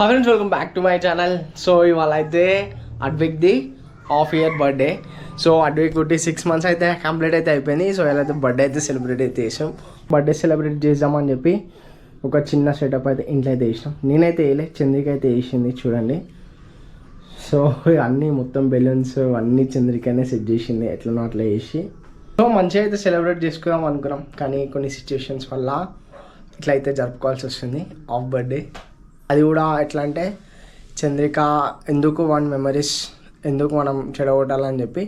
Hi friends, welcome back to my channel. So ఇవాళ అయితే అడ్విక్ది half year birthday. So అడ్విక్ పుట్టి 6 months అయితే complete అయితే అయిపోయింది. సో ఇలా అయితే బర్త్డే అయితే సెలబ్రేట్ అయితే చేసాం. బర్త్డే సెలబ్రేట్ చేద్దామని చెప్పి ఒక చిన్న సెటప్ అయితే ఇంట్లో అయితే వేసినాం. నేనైతే వేయలే, చంద్రిక అయితే వేసింది చూడండి. సో అన్నీ మొత్తం బెలూన్స్ అన్నీ చంద్రికనే సెట్ చేసింది, ఎట్లనో అట్లా వేసి. సో మంచిగా అయితే సెలబ్రేట్ చేసుకుందాం అనుకున్నాం, కానీ కొన్ని సిచ్యువేషన్స్ వల్ల ఇట్లా అయితే జరుపుకోవాల్సి వస్తుంది హాఫ్ బర్త్డే. అది కూడా ఎట్లా అంటే చంద్రిక ఎందుకు వన్ మెమరీస్ ఎందుకు మనం చెడగొట్టాలని చెప్పి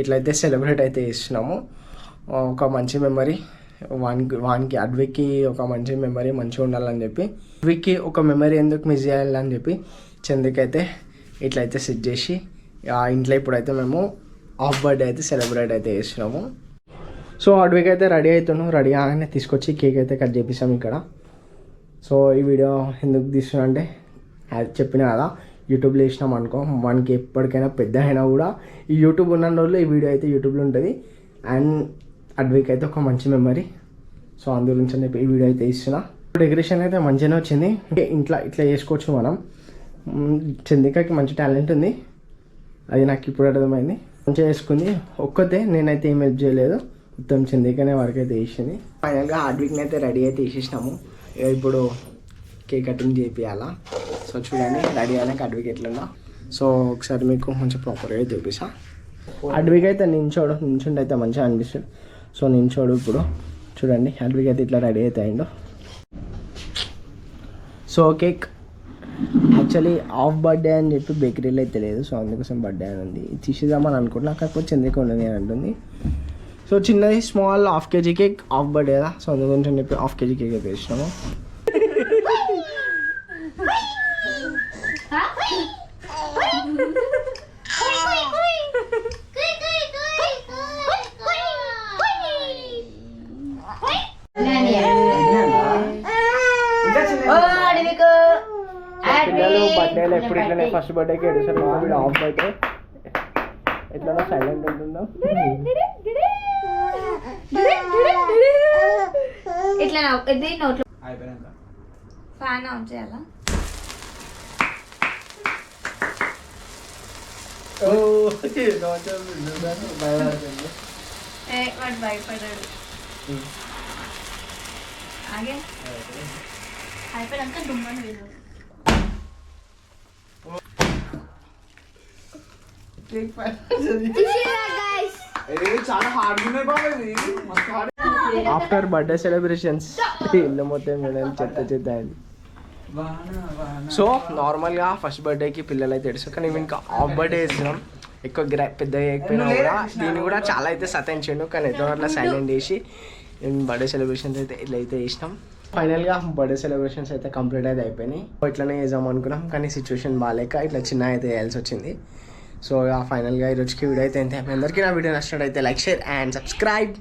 ఇట్లయితే సెలబ్రేట్ అయితే చేస్తున్నాము. ఒక మంచి మెమరీ వానికి అడ్విక్కి ఒక మంచి మెమరీ మంచిగా ఉండాలని చెప్పి, అడ్విక్కి ఒక మెమరీ ఎందుకు మిస్ చేయాలని చెప్పి చంద్రిక అయితే ఇట్లయితే సెట్ చేసి ఇంట్లో ఇప్పుడైతే మేము హాఫ్ బర్త్డే అయితే సెలబ్రేట్ అయితే చేస్తున్నాము. సో అడ్విక్ అయితే రెడీ అవుతున్నాం. రెడీ అవగానే తీసుకొచ్చి కేక్ అయితే కట్ చేపిస్తాం ఇక్కడ. సో ఈ వీడియో ఎందుకు తీస్తున్నా అంటే చెప్పిన కదా, యూట్యూబ్లో వేసినాం అనుకో మనకి ఎప్పటికైనా పెద్ద అయినా కూడా ఈ యూట్యూబ్ ఉన్న రోజుల్లో ఈ వీడియో అయితే యూట్యూబ్లో ఉంటుంది. అండ్ అడ్విక్ అయితే ఒక మంచి మెమరీ. సో అందు గురించి అని చెప్పి ఈ వీడియో అయితే ఇస్తున్నా. డెకరేషన్ అయితే మంచిగానే వచ్చింది. ఇంట్లో ఇట్లా చేసుకోవచ్చు మనం. చంద్రికకి మంచి టాలెంట్ ఉంది, అది నాకు ఇప్పుడు అర్థమైంది. మంచిగా చేసుకుంది ఒక్కతే, నేనైతే ఏం హెల్ప్ చేయలేదు, మొత్తం చంద్రికనే వరకు అయితే వేసింది. ఫైనల్గా అడ్విక్ని అయితే రెడీ అయితే వేసేసినాము. ఇప్పుడు కేక్ కటింగ్ చేయాలా. సో చూడండి రెడీ అయినాక అడ్విక్ ఎట్లుందా. సో ఒకసారి మీకు మంచి ప్రాపర్గా చూపిస్తా. అడ్విక్ అయితే నించుండి అయితే మంచిగా అనిపిస్తుంది. సో నించోడు ఇప్పుడు చూడండి. అడ్విక్ అయితే ఇట్లా రెడీ అయితే అయిండు. So cake actually half birthday అని చెప్పి బేకరీలో అయితే లేదు, సో అందుకోసం బర్త్డే అని ఉంది. తీసేద్దామని అనుకుంటున్నా, కాకపోతే చంద్రిక ఉండదు అని అంటుంది. సో చిన్నది small half KG cake, half birthday కదా, సో అందుగురించి చెప్పి హాఫ్ కేజీ కేక్ అయితే వేసినాము. పిల్లలు బర్త్డేలో ఎప్పుడు ఇట్లనే ఫస్ట్ బర్త్డేకి ఏడుస్తారు, హాఫ్ బర్త్డే ఎట్లా సైలెంట్ ఉంటుందో. ఫ్యాన్ ఆన్ చేయాలా? వాడు భయపడాడు. ఆగే అయిపోయాక దుమ్మని వీళ్ళు ఆఫ్టర్ బర్త్డే సెలబ్రేషన్స్ ఇల్లు మొత్తం చెత్త అయింది. సో నార్మల్గా ఫస్ట్ బర్త్డేకి పిల్లలు అయితే ఏడుస్తారు, కానీ ఇంకా హాఫ్ బర్త్డే వేసినాం. ఎక్కువ పెద్ద అయిపోయినా కూడా దీన్ని కూడా చాలా అయితే సతాయించాడు, కానీ ఎన్నో అట్లా సైలెంట్ చేసి బర్త్డే సెలబ్రేషన్స్ అయితే ఇట్లా అయితే వేసినాం. ఫైనల్గా బర్త్డే సెలబ్రేషన్స్ అయితే కంప్లీట్ అయితే అయిపోయినాయి. ఇట్లనే వేద్దాం అనుకున్నాం, కానీ సిచ్యువేషన్ బాగాలేక ఇట్లా చిన్న అయితే వేయాల్సి వచ్చింది. సో ఫైనల్గా ఈరోజుకి వీడియో అయితే ఎంత. మీ అందరికీ నా వీడియో నచ్చినట్టయితే లైక్, షేర్ అండ్ సబ్స్క్రైబ్.